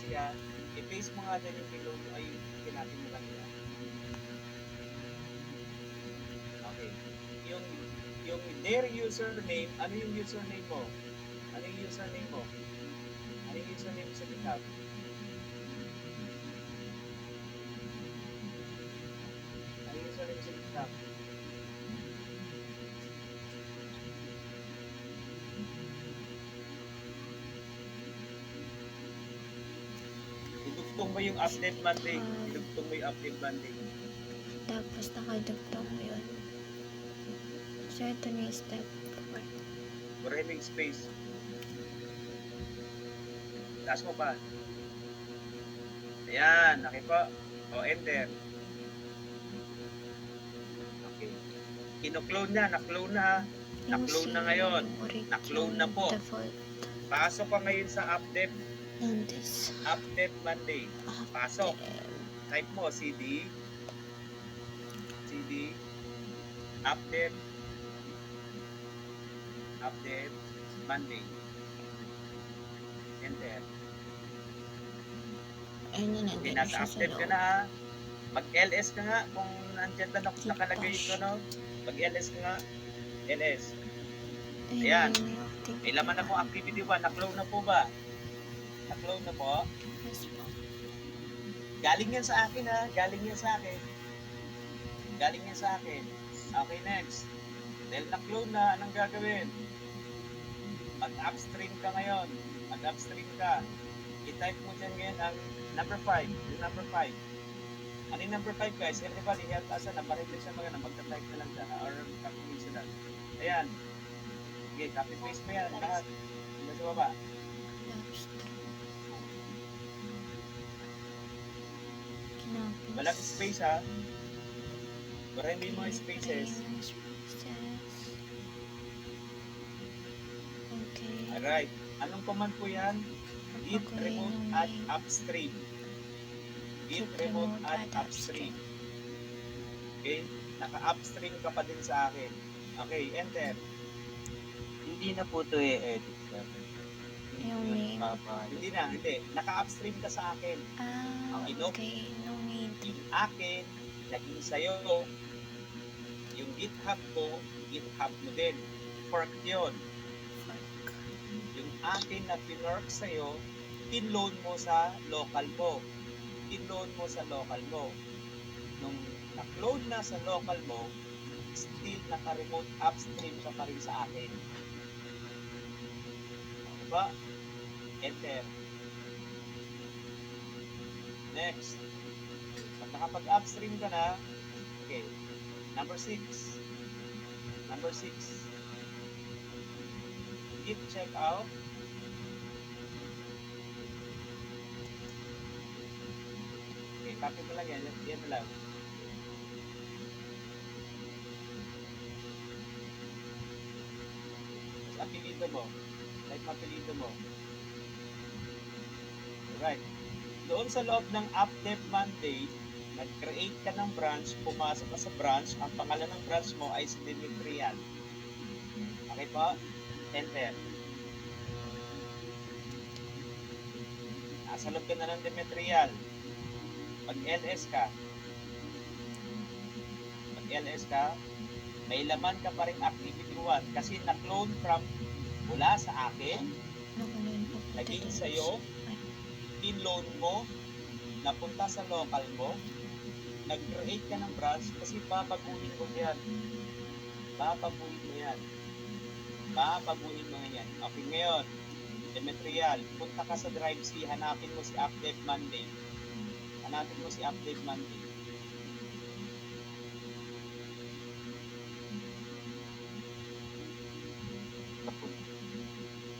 i-paste yan, i-paste mo nga din yung below mo, ay kinapin mo kanina. Okay. Yung their username, ano yung username mo? Ano yung username mo? Ano yung username mo sa GitHub? Ano yung username mo sa GitHub? Idugtong mo yung update Monday. Idugtong mo yung update Monday. Tapos nakadugtong mo yun. So, ito na yung step 4. Maraming space. Taas mo pa. Ayan, nakipo. O, enter. Okay. Kino-clone na, na-clone na. Na-clone na ngayon. Na-clone na po. Default. Pasok ka ngayon sa update. Nandis. Update Monday. Pasok. Type mo cd update Monday. Enter. Ayun na, Okay, nandun nasa siya sa update ka loob. na ha. Mag-LS ka nga kung nandyan na nakalagay ito, no? Mag-LS ka nga. LS. Ayan. May laman na po activity 1. Na-clone na po ba? Na-clone na po? Yes po. Galing yan sa akin ha. Galing yan sa akin. Galing yan sa akin. Okay, next. Dahil na-clone na, anong gagawin? Mag-upstream ka ngayon. Mag-upstream ka. I-type mo dyan ngayon ang number 5. Yung number 5. Ano yung number 5 guys? Everybody, help us na. Marilis siya mga na. Magta-type na lang siya. Or copy-paste na lang. Ayan. Okay, copy-paste mo yan. Lahat. Hanggang sa baba. Walang space ha. Para hindi mo spaces. Okay. Alright. Anong command po yan? Git remote add upstream. Git remote add upstream. Okay? Naka-upstream ka pa din sa akin. Okay, enter. Hindi na po ito i-edit, sir. Yung name. Hindi na, hindi. Naka-upstream ka sa akin. Okay. No need. Yung akin, naging sa'yo. Yung GitHub ko, GitHub mo din. Fork yun. Yung akin na pinork sa'yo, pinload mo sa local mo. Pinload mo sa local mo. Nung na-clone na sa local mo, still naka-remote upstream siya pa rin sa akin. Diba? Enter. Next. Pag nakapag-upstream ka na, okay. Number 6. Number 6. Git checkout. Okay, copy mo lang yan. Yan mo lang. Tapos apelido mo. Type apelido mo. Alright. Doon sa loob ng update Monday, nag-create ka ng branch, pumasok ka sa branch, ang pangalan ng branch mo ay si Demetrian. Okay po? Enter. Nasa loob ka na ng Demetrian. Mag-LS ka. Mag-LS ka. May laman ka pa rin activity 1 kasi na-clone from mula sa akin, naging sa'yo, pinload mo, napunta sa local mo, nag-create ka ng branch kasi papaguhin mo yan. Papaguhin mo yan. Papaguhin mo yan. Okay, ngayon, Demetrial, punta ka sa Drive C, hanapin mo si Update Monday. Hanapin mo si Update Monday.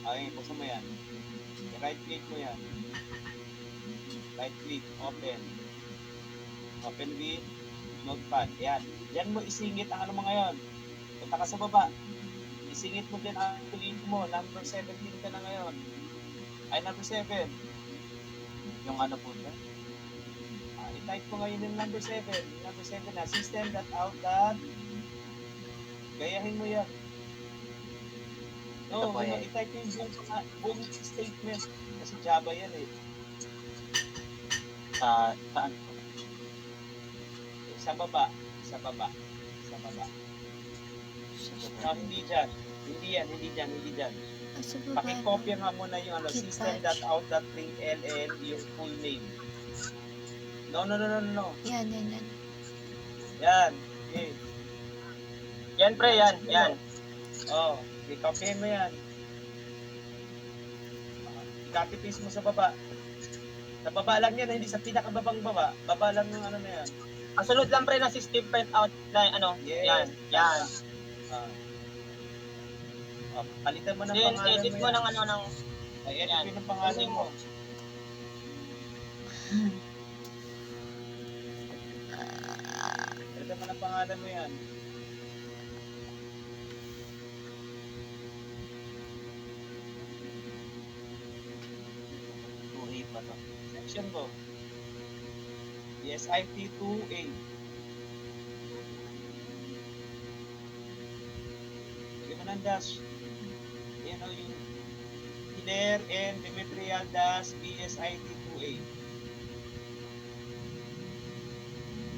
Okay, buksan mo yan. Right click mo yan. Right click, open. Open with notepad. Yan. Yan mo isingit ang ano mo ngayon. Punta ka sa baba. Isingit mo din ang click mo. Number 17 ka na ngayon. Ay, number 7. Yung ano po siya? I-type mo ngayon yung number 7. Yung number 7 na. System.out. Gayahin mo yan. No, Ito po yan. I-type yung buong statement. Kasi Java yan eh. Saan po? Sa baba. Sa baba. Sa baba. No, hindi dyan. Hindi yan, hindi dyan, hindi dyan. Sa baba. Pakikopya nga muna yung Kit system.out.println yung full name. No. Yan. Yan. Okay. Yan pre, yan. Oh, i-copy mo yan. I-copy paste mo sa baba. Sa baba lang yan, hindi sa pinakababang baba. Baba lang yung ano na yan. Ang sunod lang pre na system print out na ano. Yes. Yan. Ah. Oh, palitan mo ng Then pangalan edit mo yan. ng ano ng Ay, edit yan. mo ng pangalan mo. Palitan mo ng pangalan mo yan. Tuhi pa to. Section mo. SIT2A. Lagyan mo ng dash. Yan o yung Hilaire and Demetrial dash BSIT2A.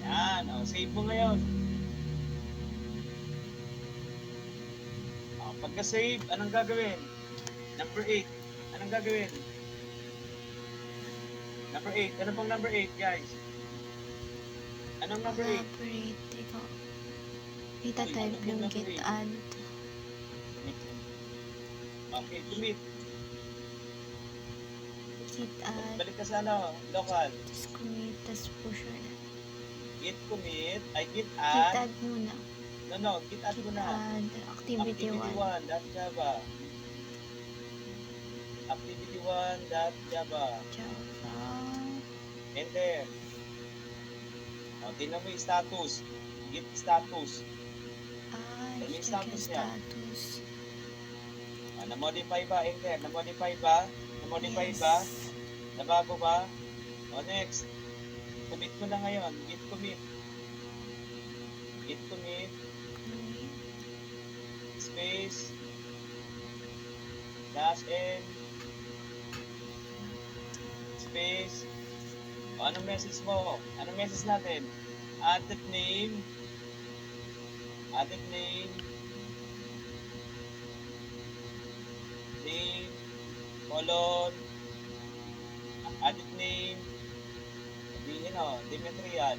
Yan. O, save mo ngayon. O, pagka-save, anong gagawin? Number 8. Anong gagawin? Number 8. Ano pong number 8, guys? Anong number 8? Operate. Ikaw. Ita-type yung git add. Okay, commit. Git add. Balik ka sa ano, local. Tapos commit. Tapos pusher na. Git commit, ay git Git add. add muna. No, git add Git mo na. add. Activity 1. 1.java. Activity1.java. Java. Enter. O, tingnan mo yung status. Git status. Ay, Ano yung check status yung niya? status. Na-modify ba? Enter. Na-modify ba? Na-modify Yes. ba? Nabago ba? O, next. Commit mo na ngayon. Git commit. Git commit. Commit. Space. Dash N. Space. O, anong message mo? Anong message natin? Added name. Added name. Name. Colon. Added name. Sabihin o, Demetrian.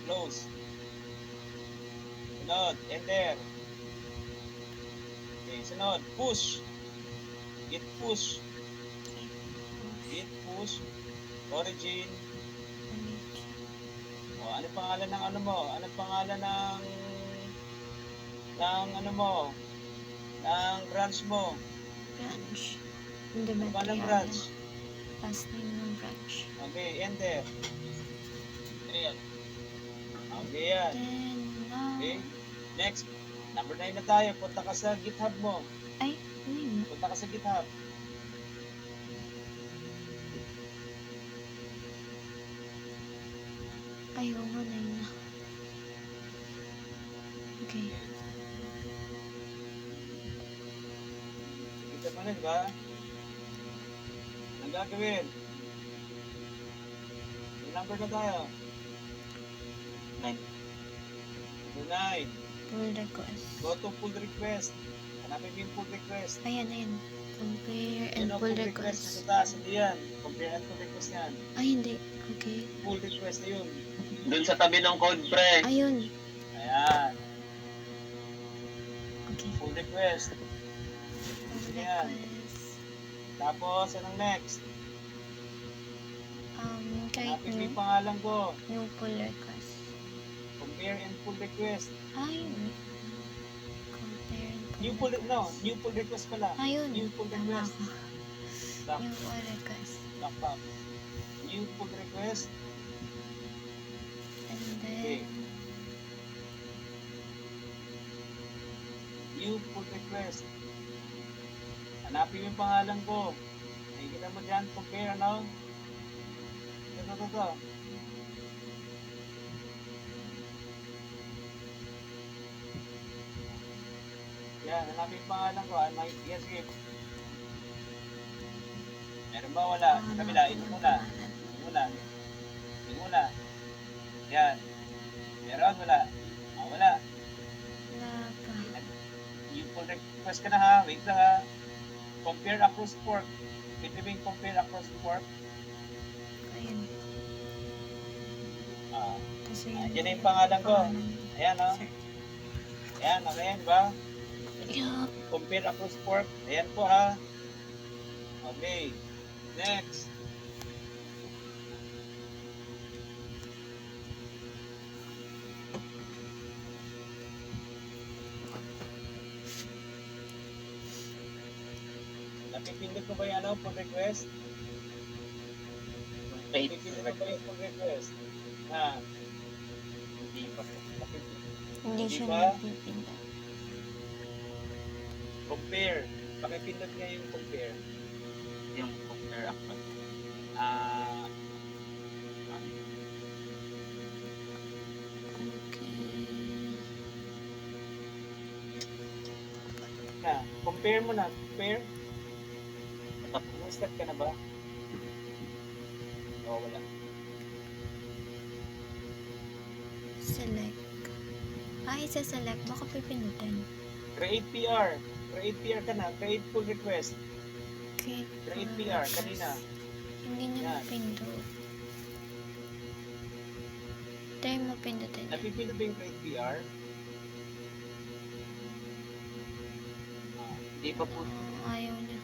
Close. Sunod. Enter. Okay, sunod. Push. Git push. Git push. Origin. O, ano pangalan ng ano mo? Ano pangalan ng ano mo? Ng branch mo? Branch. Hindi Ano ba ng material. branch? Last name ng branch. Okay, enter. Ayan. Okay yan. Then, now. Okay. Next. Number 9 na tayo. Punta ka sa GitHub mo. Ay, ano yun? Punta ka sa GitHub. Ay, oo nga, 9 na. Okay. Kita mo na, di ba? Anong gagawin? May number na tayo. 9. Number 9. Pull request. Go to pull request. Hanapin mo yung pull request. Ayan. Compare and Yun ang pull Sa request. taas, hindi yan. Compare and pull request yan. Ay, hindi. Okay. Pull request na yun. Doon sa tabi ng code pre. Ayun. Ayan. Okay. Pull request. Pull Ayan. request. Tapos, anong next? Kahit Hanapin mo yung new. pangalan ko. New pull request. Compare and pull request. Ay, compare and New pull pull request pala. Ayun. New pull Tama request. ako. Back, New pull request. back. New pull request. And Okay. then, New pull request. Hanapin mo yung pangalan ko. Nakikita mo dyan, compare, ano? Ito. Yan, hanapin yung pangalan ko. Yes, sige. Meron ba? Wala. Sa kabila, ini muna. Ini muna. Ini muna. Yan. Meron? Wala. Wala. Wala pa. Yung pull request ka na ha. Wait lang ha. Compare across fork. Pwede ba yung compare across fork? Ayun. Kasi Yan na yung pangalan ko. Ayan o. Ayan, okay, di ba? Yeah. Compare across fork. Ayan po ha. Okay. Next. Napipindot ko ba yung ano, pull request? Wait. Napipindot ko ba yung pull request? Ha? Hindi pa po. Hindi siya Diba? napipindot. Compare. Pakipindot nga yung compare. Yung compare ako. Ah, compare mo na. Compare. Start ka na ba? Oo, wala. Select. Isa-select. Baka pipindutin. Create PR. Create PR ka na. Create pull request. Create PR, kanina. Hindi niya Yan. mapindot. Try mo pindutin. Napipindot ba yung create PR? Hindi pa po. Ayaw niya.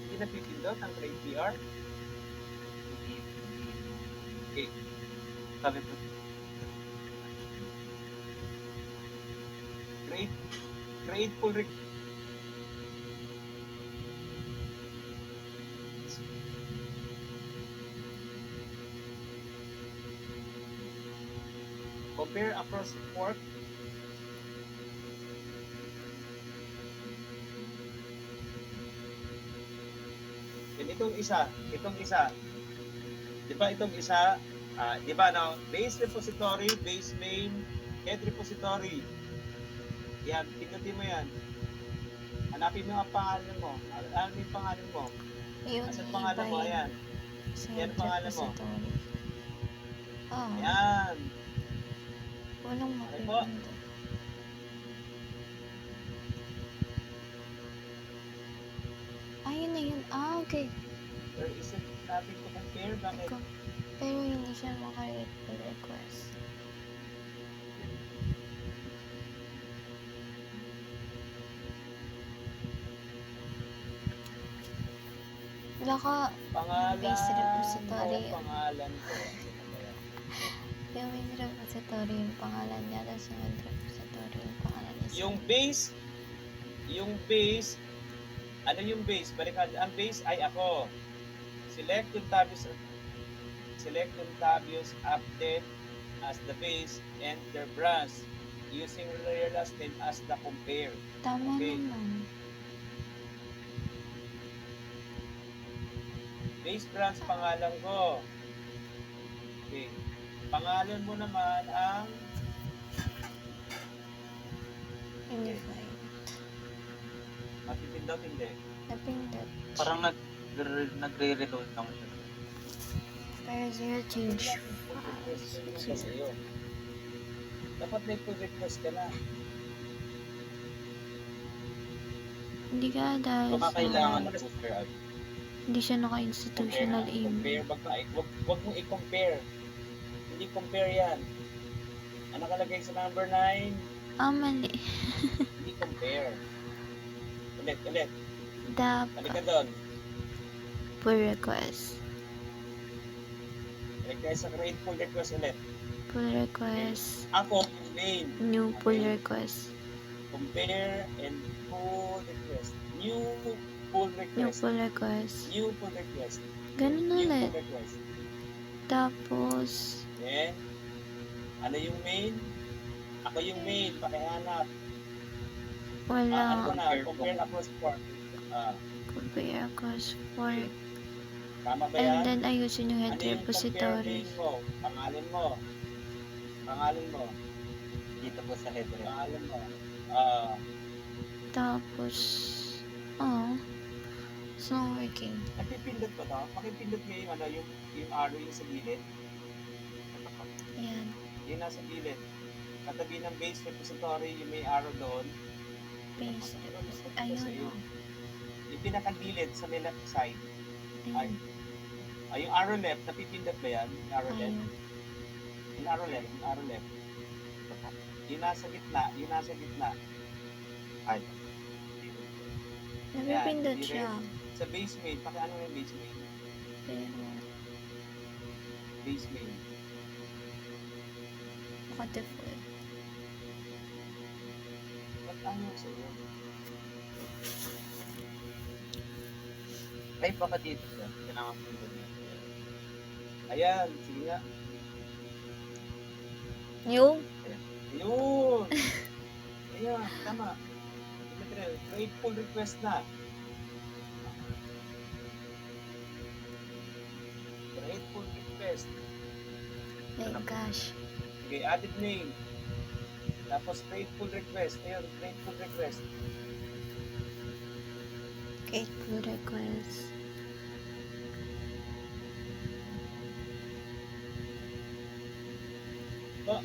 Hindi napipindot ang create PR? Okay. Sabi po. Create pull request. Compare across fork. Then itong isa. Di ba itong isa, di ba no, base repository, base main, head repository. Yan, pindutin mo yan. Hanapin mo ang pangalan mo. Ano yung pangalan mo? Yun, Asan pangalan mo? Ayan. Yan ang pangalan mo. Ayan. Walang Okay po. mapipindot. Ayun na yun. Okay. Or is it natin to compare? Bakit? Pero hindi siya maka-read pull request. Baka Pangalan base repository. mo, pangalan ko. Yung base repository yung pangalan niya, tapos yung head repository yung pangalan niya. Yung base, ano yung base? Balikan, ang base ay ako. Select yung Tabius update as the base and their branch using real last name as the compare. Tama Okay. naman. Base branch pangalan ko. Okay. Pangalan mo naman ang Unified. mapipindot hindi. Napindot. Parang nagre-reload lang siya. Pero zero change. Sa'yo. Dapat may pull request ka na. Hindi ka dahil Baka kailangan sa... na compare out. Hindi siya naka-institutional email. Wag mong i-compare. Hindi compare yan. Ang nakalagay sa number 9, Mali. hindi compare. Ulit. Balik Dapat ka doon. pull request. Balik ka sa create pull request ulit. Pull request. Ako, yung main. New pull request. Compare and pull request. New pull New request. pull request. New pull request. Ganun New ulit. pull request. Tapos, Then, ano yung main? Ako yung main. Pakihanap. Ano wala. na? Compare across fork. Compare across fork. Tama ba And yan? then, ayusin yung head Ano yung repository. compare mo? Pangalan mo. Pangalan mo. Dito po sa header. Pangalan mo. Tapos, It's not working. Napipindot ko to. Pakipindot nyo yung, ano, yung arrow yung sa gilid. Ito po. Ayan. Yung nasa gilid. Katabi ng base repository, yung may arrow doon. Paste. Sa Ayun, iyo. oh. Yung pinakagilid sa may left side. Ay. Ayun. Ay, yung arrow left, napipindot ba yan? Yung arrow left? Ayun. Yung arrow left, yung arrow left. Ito po. Yung nasa gitna, yung nasa gitna. Ay. Napipindot Yan, siya. Sa base mail, pakiano yung base mail? Pero, Base mail. naka-default. Ba't ano sa iyo? Ay, baka dito sir. Kailangan po dito. Ayan, sige nga. Yung? Ayun! Ayan, tama. Dimitri, create pull request na. Create pull request. My gosh. Okay, added name. Tapos create pull request. Ayun, create pull request. Create pull request. Ba,